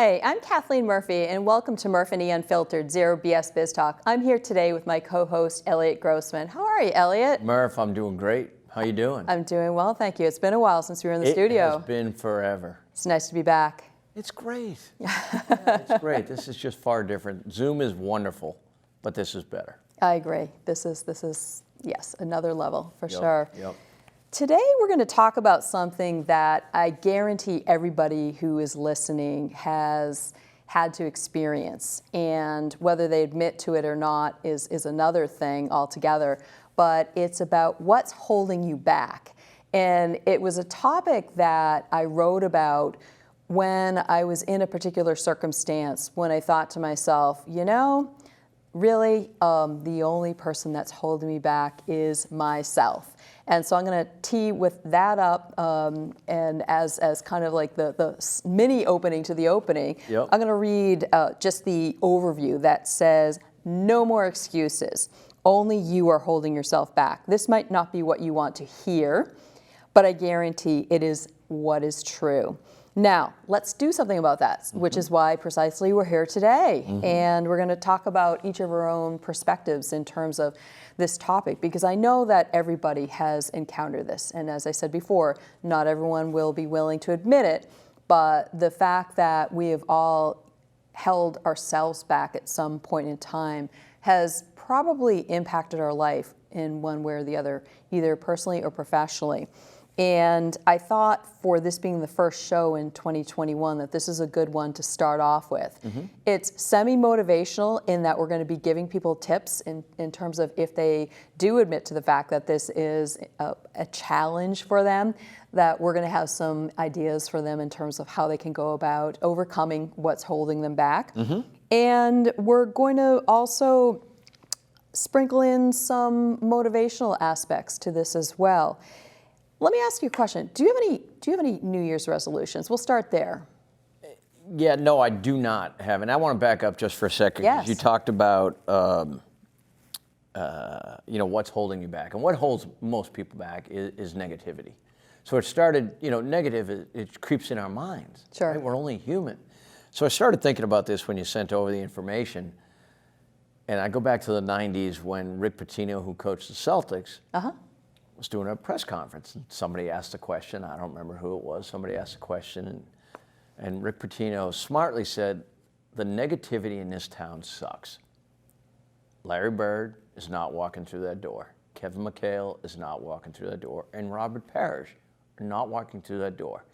Hey, I'm Kathleen Murphy, and welcome to Murf+E Unfiltered, Zero BS Biz Talk. I'm here today with my co-host, Eliot Grossman. How are you, Eliot? Murph, I'm doing great. How you doing? I'm doing well, thank you. It's been a while since we were in the studio. It has been forever. It's nice to be back. It's great. Yeah, it's great. This is just far different. Zoom is wonderful, but this is better. I agree. This is yes, another level for sure. Yep. Today we're going to talk about something that I guarantee everybody who is listening has had to experience, and whether they admit to it or not is another thing altogether, but it's about what's holding you back. And it was a topic that I wrote about when I was in a particular circumstance, when I thought to myself, you know, really, the only person that's holding me back is myself. And so I'm going to tee with that up, and as kind of like the mini opening to the opening, Yep. I'm going to read just the overview that says, no more excuses. Only you are holding yourself back. This might not be what you want to hear, but I guarantee it is what is true. Now, let's do something about that, which is why precisely we're here today. And we're going to talk about each of our own perspectives in terms of this topic, because I know that everybody has encountered this. And as I said before, not everyone will be willing to admit it, but the fact that we have all held ourselves back at some point in time has probably impacted our life in one way or the other, either personally or professionally. And I thought, for this being the first show in 2021, that this is a good one to start off with. It's semi-motivational in that we're going to be giving people tips in terms of if they do admit to the fact that this is a challenge for them, that we're going to have some ideas for them in terms of how they can go about overcoming what's holding them back. And we're going to also sprinkle in some motivational aspects to this as well. Let me ask you a question. Do you have any New Year's resolutions? We'll start there. Yeah, no, I do not have. And I want to back up just for a second. Yes. You talked about, what's holding you back. And what holds most people back is negativity. So it started, negative, it creeps in our minds. Sure. Right? We're only human. So I started thinking about this when you sent over the information. And I go back to the 90s when Rick Pitino, who coached the Celtics, was doing a press conference, and somebody asked a question. I don't remember who it was. Somebody asked a question, and Rick Pitino smartly said, the negativity in this town sucks. Larry Bird is not walking through that door. Kevin McHale is not walking through that door. And Robert Parrish are not walking through that door.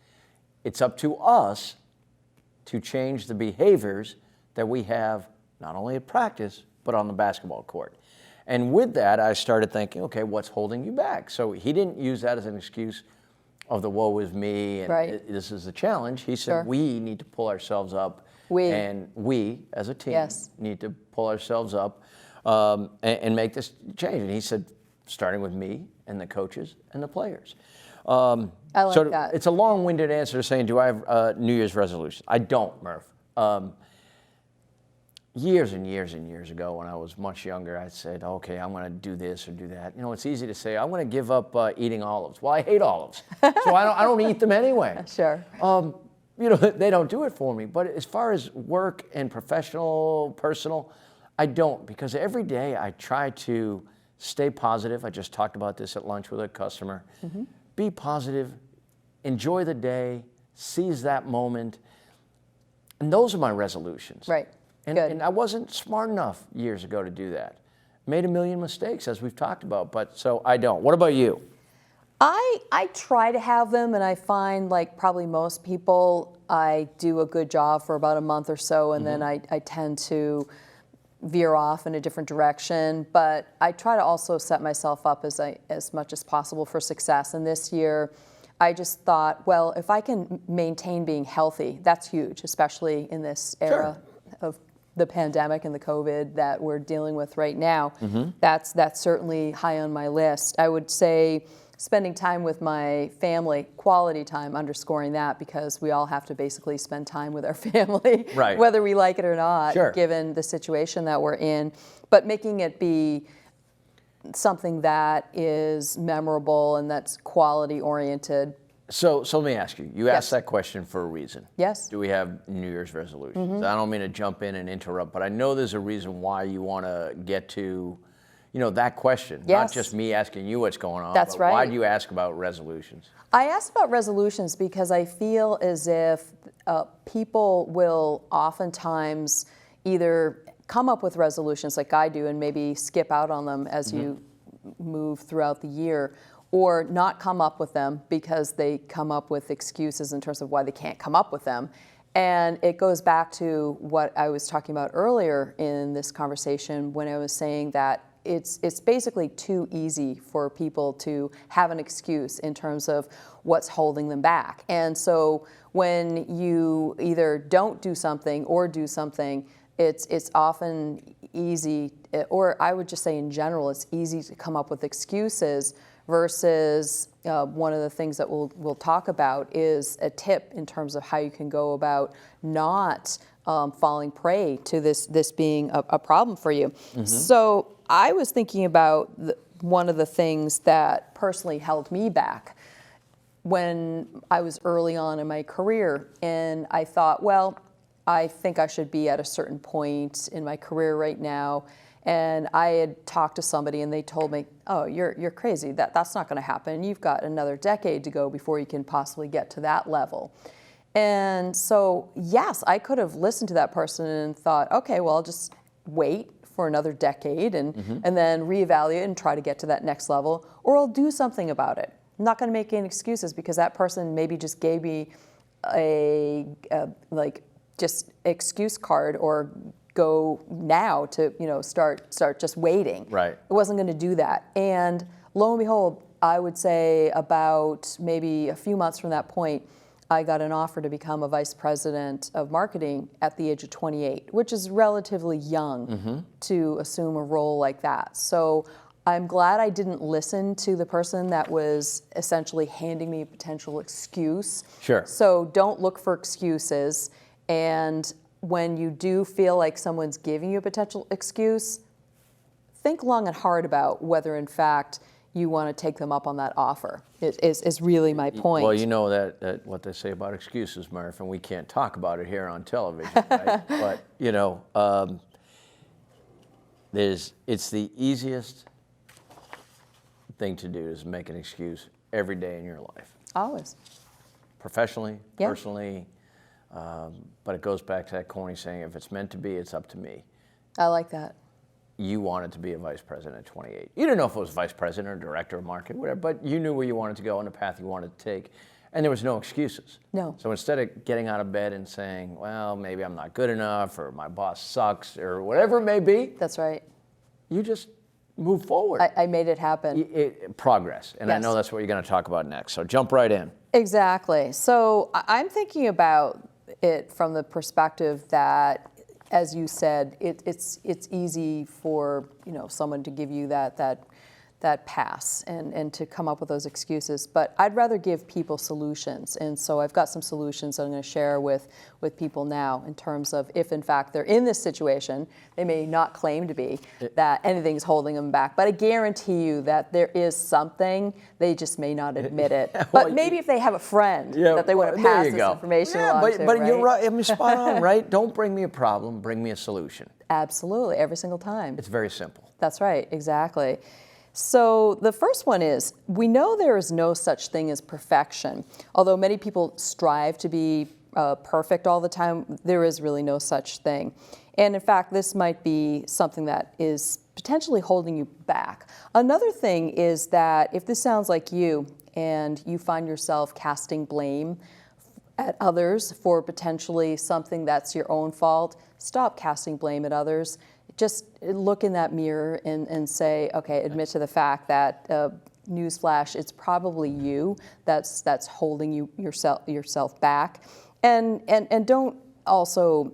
It's up to us to change the behaviors that we have, not only at practice, but on the basketball court. And with that, I started thinking, okay, what's holding you back? So he didn't use that as an excuse of the woe is me and this is a challenge. He said, we need to pull ourselves up. And we, as a team, need to pull ourselves up and make this change. And he said, starting with me and the coaches and the players. I like that. It's a long-winded answer to saying, do I have New Year's resolutions? I don't, Murph. Years and years and years ago, when I was much younger, I said, okay, I'm going to do this or do that. It's easy to say, I'm going to give up eating olives. Well, I hate olives, so I don't eat them anyway. Sure. They don't do it for me. But as far as work and professional, personal, I don't, because every day I try to stay positive. I just talked about this at lunch with a customer. Be positive, enjoy the day, seize that moment. And those are my resolutions. Right. And I wasn't smart enough years ago to do that. Made a million mistakes, as we've talked about, but so I don't. What about you? I try to have them, and I find, like probably most people, I do a good job for about a month or so, and then I tend to veer off in a different direction. But I try to also set myself up as much as possible for success. And this year, I just thought, well, if I can maintain being healthy, that's huge, especially in this era of the pandemic and the COVID that we're dealing with right now. That's certainly high on my list. I would say spending time with my family, quality time, underscoring that, because we all have to basically spend time with our family, whether we like it or not, given the situation that we're in. But making it be something that is memorable and that's quality oriented So let me ask you. You asked Yes. that question for a reason. Yes. Do we have New Year's resolutions? I don't mean to jump in and interrupt, but I know there's a reason why you want to get to, that question. Not Yes. just me asking you what's going on. That's but Why right. do you ask about resolutions? I asked about resolutions because I feel as if people will oftentimes either come up with resolutions like I do and maybe skip out on them as you move throughout the year, or not come up with them because they come up with excuses in terms of why they can't come up with them. And it goes back to what I was talking about earlier in this conversation when I was saying that it's basically too easy for people to have an excuse in terms of what's holding them back. And so when you either don't do something or do something, it's often easy, or I would just say in general, it's easy to come up with excuses versus one of the things that we'll talk about is a tip in terms of how you can go about not falling prey to this being a problem for you. So I was thinking about one of the things that personally held me back when I was early on in my career, and I thought, well, I think I should be at a certain point in my career right now. And I had talked to somebody and they told me, oh, you're crazy. That's not going to happen. You've got another decade to go before you can possibly get to that level. And so, yes, I could have listened to that person and thought, okay, well, I'll just wait for another decade and then reevaluate and try to get to that next level, or I'll do something about it. I'm not going to make any excuses because that person maybe just gave me a just excuse card, or go now to start just waiting. Right. It wasn't going to do that. And lo and behold, I would say about maybe a few months from that point, I got an offer to become a vice president of marketing at the age of 28, which is relatively young to assume a role like that. So I'm glad I didn't listen to the person that was essentially handing me a potential excuse. Sure. So don't look for excuses. And when you do feel like someone's giving you a potential excuse, think long and hard about whether in fact you want to take them up on that offer. Is really my point. Well, you know that what they say about excuses, Murf, and we can't talk about it here on television, right? But it's the easiest thing to do is make an excuse every day in your life. Always. Professionally, Yeah. personally, but it goes back to that corny saying, if it's meant to be, it's up to me. I like that. You wanted to be a vice president at 28. You didn't know if it was vice president or director of marketing, whatever, but you knew where you wanted to go and the path you wanted to take, and there was no excuses. No. So instead of getting out of bed and saying, well, maybe I'm not good enough, or my boss sucks, or whatever it may be, That's right. you just move forward. I made it happen. Progress, and I Yes. know that's what you're going to talk about next, so jump right in. Exactly. So I'm thinking about it from the perspective that, as you said, it's easy for someone to give you that pass and to come up with those excuses. But I'd rather give people solutions, and so I've got some solutions that I'm going to share with people now in terms of if in fact they're in this situation. They may not claim to be that anything's holding them back, but I guarantee you that there is something. They just may not admit it. Well, but maybe if they have a friend that they want to pass this information along to, but you're right? right. I mean, spot on, right? Don't bring me a problem. Bring me a solution. Absolutely, every single time. It's very simple. That's right, exactly. So the first one is, we know there is no such thing as perfection. Although many people strive to be perfect all the time, there is really no such thing. And in fact, this might be something that is potentially holding you back. Another thing is that if this sounds like you and you find yourself casting blame at others for potentially something that's your own fault, stop casting blame at others. Just look in that mirror and say, okay, admit to the fact that, newsflash, it's probably you that's holding yourself back. And don't also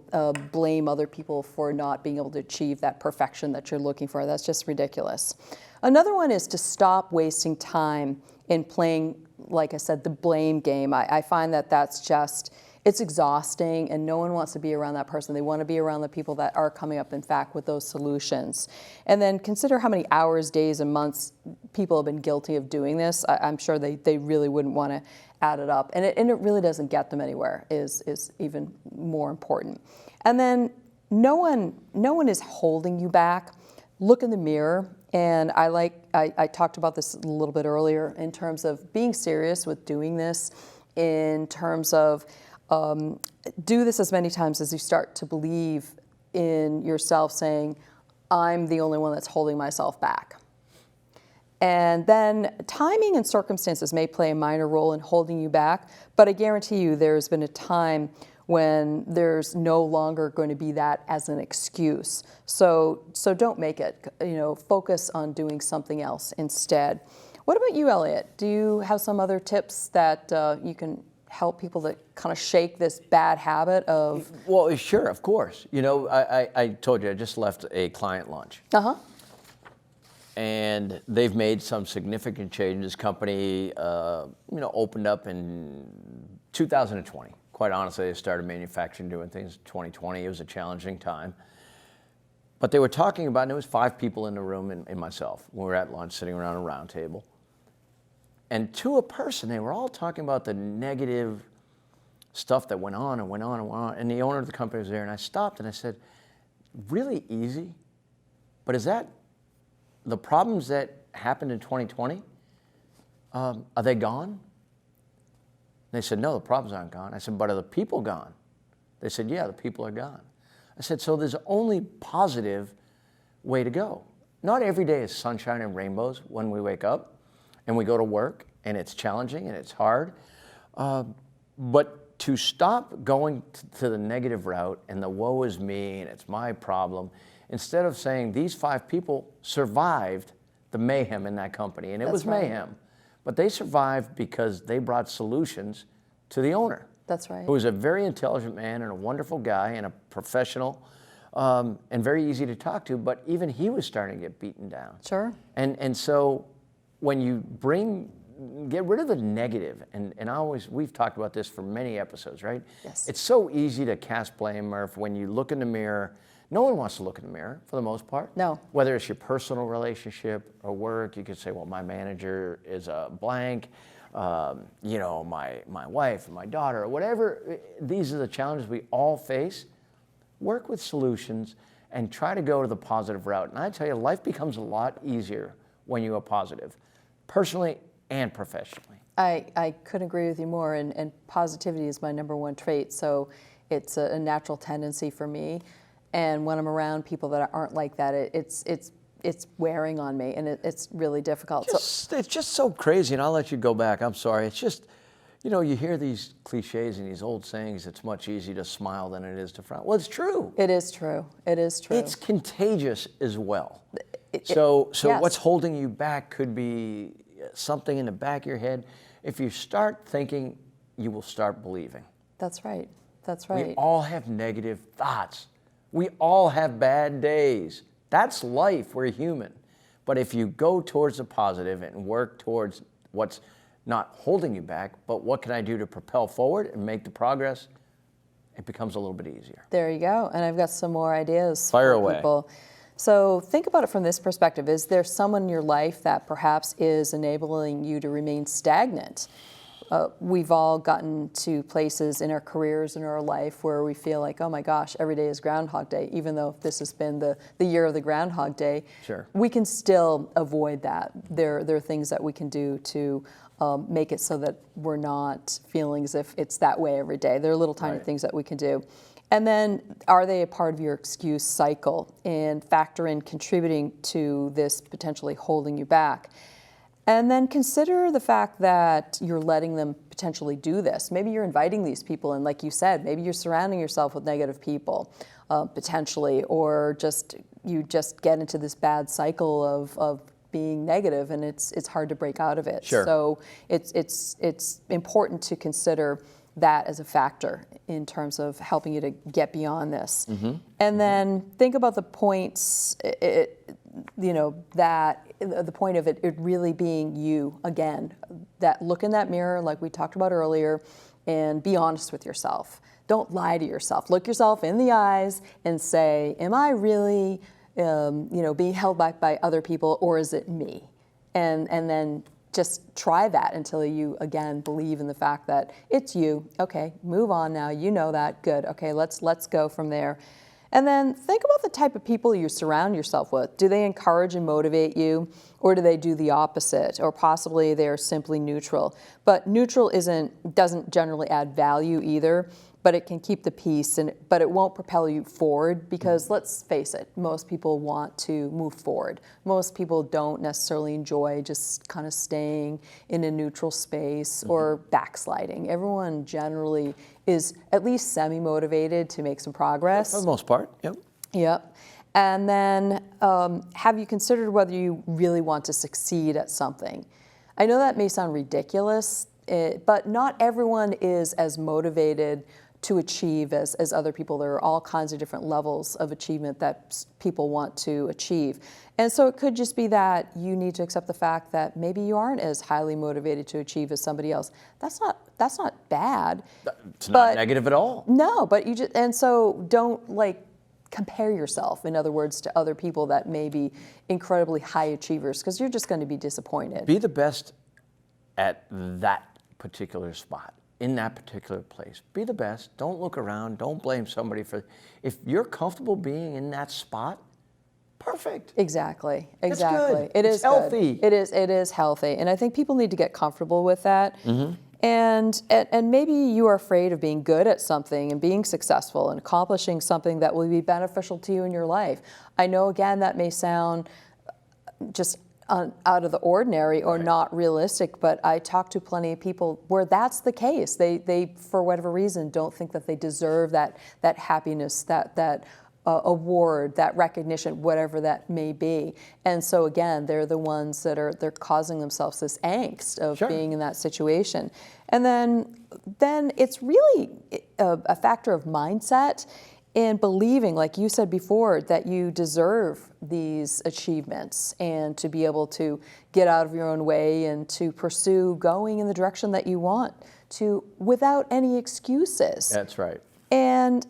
blame other people for not being able to achieve that perfection that you're looking for. That's just ridiculous. Another one is to stop wasting time in playing, like I said, the blame game. I find that that's just, it's exhausting, and no one wants to be around that person. They want to be around the people that are coming up, in fact, with those solutions. And then consider how many hours, days, and months people have been guilty of doing this. I'm sure they really wouldn't want to add it up. And it really doesn't get them anywhere, is even more important. And then no one is holding you back. Look in the mirror. And I talked about this a little bit earlier in terms of being serious with doing this, in terms of do this as many times as you start to believe in yourself, saying, I'm the only one that's holding myself back. And then timing and circumstances may play a minor role in holding you back, but I guarantee you there's been a time when there's no longer going to be that as an excuse. So don't make it, focus on doing something else instead. What about you, Eliot? Do you have some other tips that you can help people that kind of shake this bad habit of? Well, sure, of course. I told you I just left a client lunch. Uh-huh. And they've made some significant changes. This company, opened up in 2020. Quite honestly, they started manufacturing, doing things in 2020. It was a challenging time. But they were talking about, and there was 5 people in the room and myself. We were at lunch, sitting around a round table. And to a person, they were all talking about the negative stuff that went on and went on and went on. And the owner of the company was there, and I stopped and I said, really easy? But is that the problems that happened in 2020, are they gone? They said, no, the problems aren't gone. I said, but are the people gone? They said, yeah, the people are gone. I said, so there's only positive way to go. Not every day is sunshine and rainbows when we wake up and we go to work and it's challenging and it's hard. But to stop going to the negative route and the woe is me and it's my problem, instead of saying these 5 people survived the mayhem in that company, and it was mayhem, but they survived because they brought solutions to the owner. That's right. Who was a very intelligent man and a wonderful guy and a professional, and very easy to talk to, but even he was starting to get beaten down. Sure. And so when you get rid of the negative, and we've talked about this for many episodes, right? Yes. It's so easy to cast blame, Murph, when you look in the mirror. No one wants to look in the mirror, for the most part. No. Whether it's your personal relationship or work, you could say, well, my manager is a blank, my wife or my daughter or whatever. These are the challenges we all face. Work with solutions and try to go to the positive route. And I tell you, life becomes a lot easier when you are positive, personally and professionally. I couldn't agree with you more, and positivity is my #1 trait, so it's a natural tendency for me. And when I'm around people that aren't like that, it's wearing on me, and it's really difficult. It's just so crazy, and I'll let you go back. I'm sorry. It's just, you hear these cliches and these old sayings, it's much easier to smile than it is to frown. Well, it's true. It is true. It is true. It's contagious as well. So yes. What's holding you back could be something in the back of your head. If you start thinking, you will start believing. That's right. That's right. We all have negative thoughts. We all have bad days. That's life. We're human. But if you go towards the positive and work towards what's not holding you back, but what can I do to propel forward and make the progress, it becomes a little bit easier. There you go. And I've got some more ideas Fire for away. people. So think about it from this perspective. Is there someone in your life that perhaps is enabling you to remain stagnant? We've all gotten to places in our careers, in our life, where we feel like, oh my gosh, every day is Groundhog Day, even though this has been the year of the Groundhog Day. Sure. We can still avoid that. There are things that we can do to make it so that we're not feeling as if it's that way every day. There are little tiny things that we can do. And then, are they a part of your excuse cycle, and factor in contributing to this potentially holding you back? And then consider the fact that you're letting them potentially do this. Maybe you're inviting these people in, like you said, maybe you're surrounding yourself with negative people, potentially, or you just get into this bad cycle of being negative, and it's hard to break out of it. Sure. So it's important to consider that as a factor in terms of helping you to get beyond this. Mm-hmm. And then think about the points, that the point of it really being you again. That look in that mirror, like we talked about earlier, and be honest with yourself. Don't lie to yourself. Look yourself in the eyes and say, am I really being held back by other people, or is it me? And then just try that until you, again, believe in the fact that it's you. Okay, move on now. You know that. Good. Okay, let's go from there. And then think about the type of people you surround yourself with. Do they encourage and motivate you, or do they do the opposite? Or possibly they're simply neutral. But neutral doesn't generally add value either, but it can keep the peace, but it won't propel you forward, because let's face it, most people want to move forward. Most people don't necessarily enjoy just kind of staying in a neutral space or backsliding. Everyone generally is at least semi-motivated to make some progress. For the most part, yep. Yep. And then have you considered whether you really want to succeed at something? I know that may sound ridiculous, but not everyone is as motivated to achieve as other people. There are all kinds of different levels of achievement that people want to achieve. And so it could just be that you need to accept the fact that maybe you aren't as highly motivated to achieve as somebody else. That's not bad. It's not negative at all. No, but and so don't compare yourself, in other words, to other people that may be incredibly high achievers, because you're just going to be disappointed. Be the best at that particular spot, in that particular place. Be the best. Don't look around. Don't blame somebody for. If you're comfortable being in that spot, perfect. Exactly. That's good. It It's is healthy. Good. It is healthy, and I think people need to get comfortable with that. And maybe you are afraid of being good at something and being successful and accomplishing something that will be beneficial to you in your life. I know, again, that may sound just out of the ordinary or not realistic, but I talk to plenty of people where that's the case. They for whatever reason, don't think that they deserve that happiness, that award, that recognition, whatever that may be. And so again, they're the ones they're causing themselves this angst of being in that situation. And then it's really a factor of mindset and believing, like you said before, that you deserve these achievements and to be able to get out of your own way and to pursue going in the direction that you want to without any excuses. That's right. And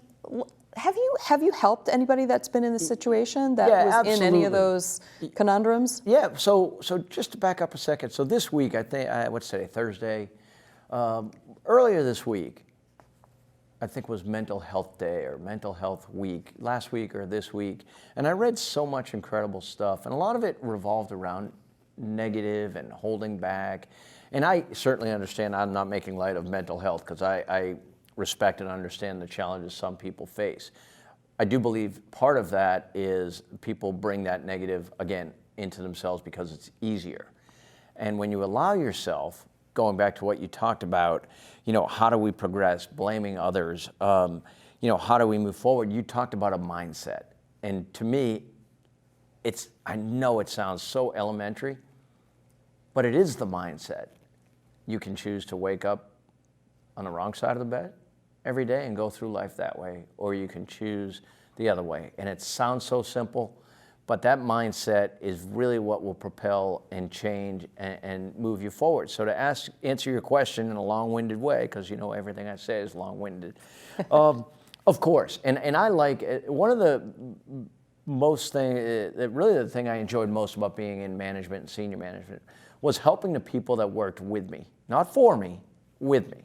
have you helped anybody that's been in this situation that was absolutely. in any of those conundrums? Yeah. So just to back up a second. So this week, I think what's today? Thursday. Earlier this week, I think was Mental Health Day or Mental Health Week, last week or this week. And I read so much incredible stuff, and a lot of it revolved around negative and holding back. And I certainly understand, I'm not making light of mental health, because I respect and understand the challenges some people face. I do believe part of that is people bring that negative, again, into themselves because it's easier. And when you allow yourself, going back to what you talked about, how do we progress, blaming others, how do we move forward? You talked about a mindset. And to me, I know it sounds so elementary, but it is the mindset. You can choose to wake up on the wrong side of the bed every day and go through life that way, or you can choose the other way. And it sounds so simple, but that mindset is really what will propel and change and move you forward. So to answer your question in a long-winded way, because everything I say is long-winded, of course. And I like one of the most the thing I enjoyed most about being in management and senior management was helping the people that worked with me, not for me, with me.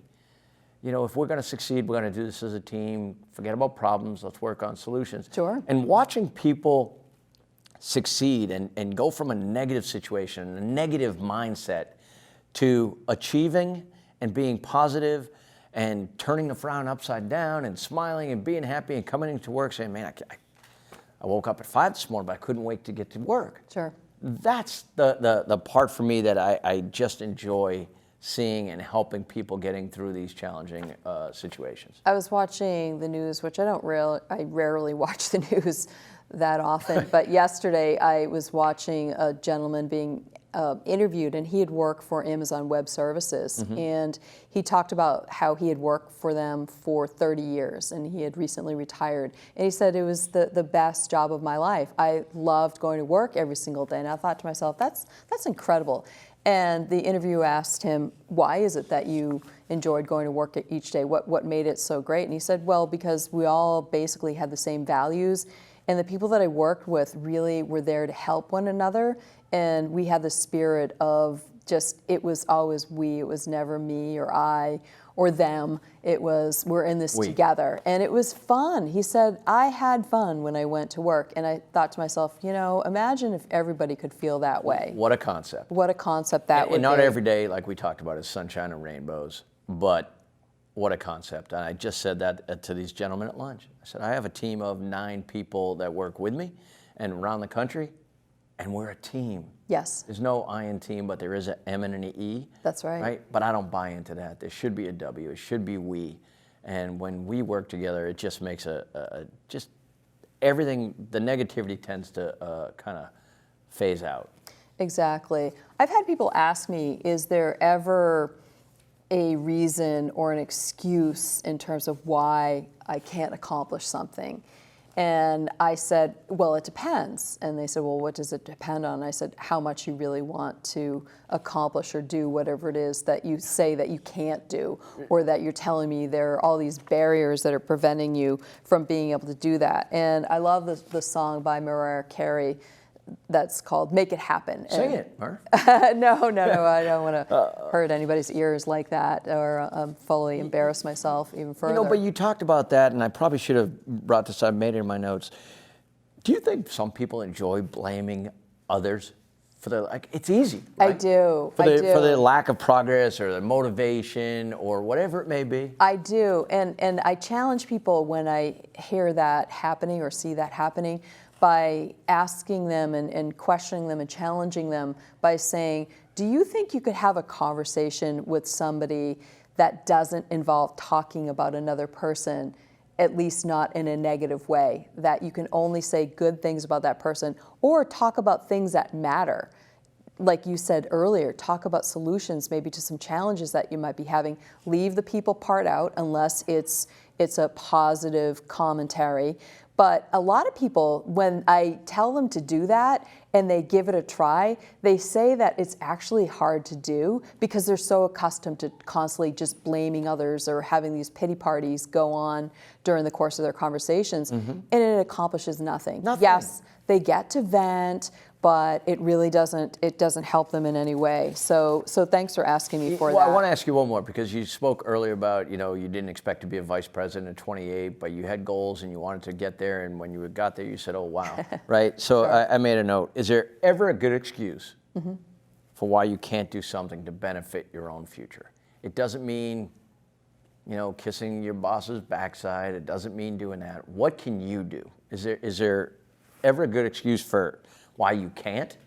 If we're going to succeed, we're going to do this as a team. Forget about problems. Let's work on solutions. Sure. And watching people succeed and go from a negative situation, a negative mindset, to achieving and being positive and turning the frown upside down and smiling and being happy and coming into work saying, man, I woke up at 5 this morning, but I couldn't wait to get to work. Sure. That's the part for me that I just enjoy seeing and helping people getting through these challenging situations. I was watching the news, which I rarely watch the news that often, but yesterday I was watching a gentleman being interviewed, and he had worked for Amazon Web Services, and he talked about how he had worked for them for 30 years, and he had recently retired. And he said it was the best job of my life. I loved going to work every single day, and I thought to myself, that's incredible. And the interviewer asked him, why is it that you enjoyed going to work each day? What made it so great? And he said, well, because we all basically had the same values, and the people that I worked with really were there to help one another. And we had the spirit of just, it was always we, it was never me or I or them. It was, we're in this together. And it was fun. He said, I had fun when I went to work. And I thought to myself, you know, imagine if everybody could feel that way. What a concept. What a concept that would be. And not every day, like we talked about, is sunshine and rainbows, but what a concept. And I just said that to these gentlemen at lunch. I said, I have a team of 9 people that work with me and around the country, and we're a team. Yes. There's no I in team, but there is an M and an E. That's right. Right? But I don't buy into that. There should be a W. It should be we. And when we work together, it just makes just everything, the negativity tends to kind of phase out. Exactly. I've had people ask me, is there ever a reason or an excuse in terms of why I can't accomplish something? And I said, well, it depends. And they said, well, what does it depend on? And I said, how much you really want to accomplish or do whatever it is that you say that you can't do, or that you're telling me there are all these barriers that are preventing you from being able to do that. And I love the song by Mariah Carey that's called Make It Happen. Sing it, Murf. No, I don't want to hurt anybody's ears like that, or fully embarrass myself even further. You know, but you talked about that, and I probably should have brought this up, made it in my notes. Do you think some people enjoy blaming others for their, like, it's easy, right? I do. For the lack of progress or the motivation or whatever it may be? I do, and I challenge people when I hear that happening or see that happening, by asking them and questioning them and challenging them by saying, do you think you could have a conversation with somebody that doesn't involve talking about another person, at least not in a negative way, that you can only say good things about that person, or talk about things that matter? Like you said earlier, talk about solutions maybe to some challenges that you might be having. Leave the people part out unless it's a positive commentary. But a lot of people, when I tell them to do that and they give it a try, they say that it's actually hard to do because they're so accustomed to constantly just blaming others or having these pity parties go on during the course of their conversations, and it accomplishes nothing. Yes, they get to vent, but it really doesn't help them in any way. So thanks for asking me for that. I want to ask you one more, because you spoke earlier about, you know, you didn't expect to be a vice president at 28, but you had goals and you wanted to get there, and when you got there, you said, oh, wow, right? So sure. I made a note. Is there ever a good excuse for why you can't do something to benefit your own future? It doesn't mean, you know, kissing your boss's backside. It doesn't mean doing that. What can you do? Is there ever a good excuse for why you can't?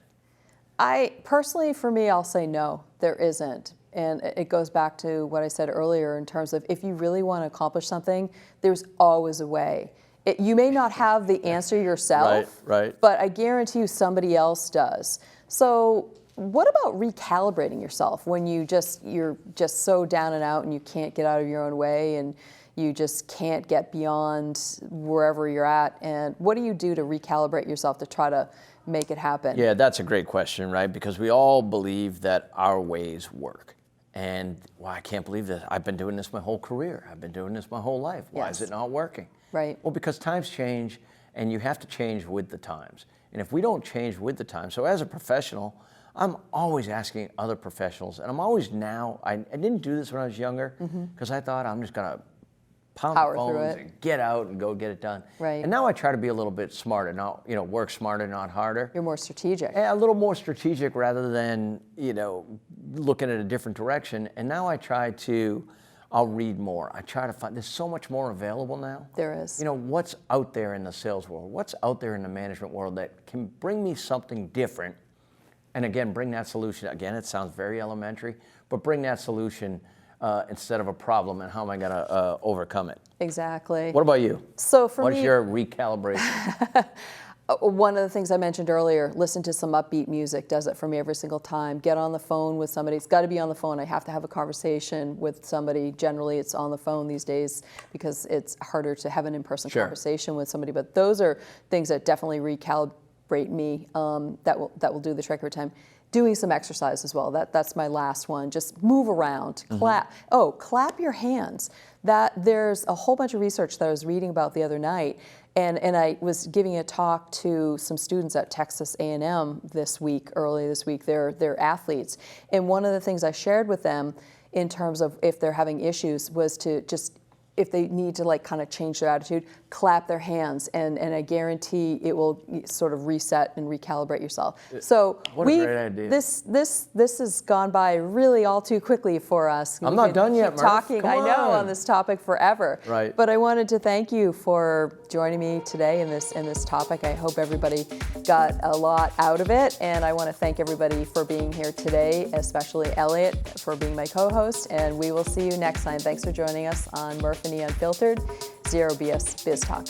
Personally, for me, I'll say no, there isn't. And it goes back to what I said earlier in terms of, if you really want to accomplish something, there's always a way. You may not have the answer yourself, right. But I guarantee you somebody else does. So what about recalibrating yourself when you're just so down and out and you can't get out of your own way and you just can't get beyond wherever you're at? And what do you do to recalibrate yourself to try to make it happen? Yeah, that's a great question, right? Because we all believe that our ways work. And, well, I can't believe this. I've been doing this my whole career. I've been doing this my whole life. Why is it not working? Right. Well, because times change, and you have to change with the times. And if we don't change with the times, so as a professional, I'm always asking other professionals, and I'm always now, I didn't do this when I was younger, because I thought I'm just going to pound the phones and get out and go get it done. Right. And now I try to be a little bit smarter. Now, you know, work smarter, not harder. You're more strategic. A little more strategic rather than, you know, looking at a different direction. And now I'll read more. I try to find, there's so much more available now. There is. You know, what's out there in the sales world? What's out there in the management world that can bring me something different? And again, bring that solution. Again, it sounds very elementary, but bring that solution instead of a problem, and how am I going to overcome it? Exactly. What about you? So for me, what's your recalibration? One of the things I mentioned earlier, listen to some upbeat music, does it for me every single time. Get on the phone with somebody. It's got to be on the phone. I have to have a conversation with somebody. Generally, it's on the phone these days because it's harder to have an in-person conversation with somebody. But those are things that definitely recalibrate me, that will do the trick every time. Doing some exercise as well. That's my last one. Just move around, clap. Oh, clap your hands. There's a whole bunch of research that I was reading about the other night, and I was giving a talk to some students at Texas A&M early this week. They're athletes, and one of the things I shared with them in terms of if they're having issues was to just, if they need to like kind of change their attitude, clap their hands, and I guarantee it will sort of reset and recalibrate yourself. So what a great idea. This has gone by really all too quickly for us. I'm not done yet, Murf. Talking, Come I know, on on this topic forever. Right. But I wanted to thank you for joining me today in this topic. I hope everybody got a lot out of it, and I want to thank everybody for being here today, especially Eliot for being my co-host. And we will see you next time. Thanks for joining us on Murf+E Unfiltered, Zero BS Biz Talk.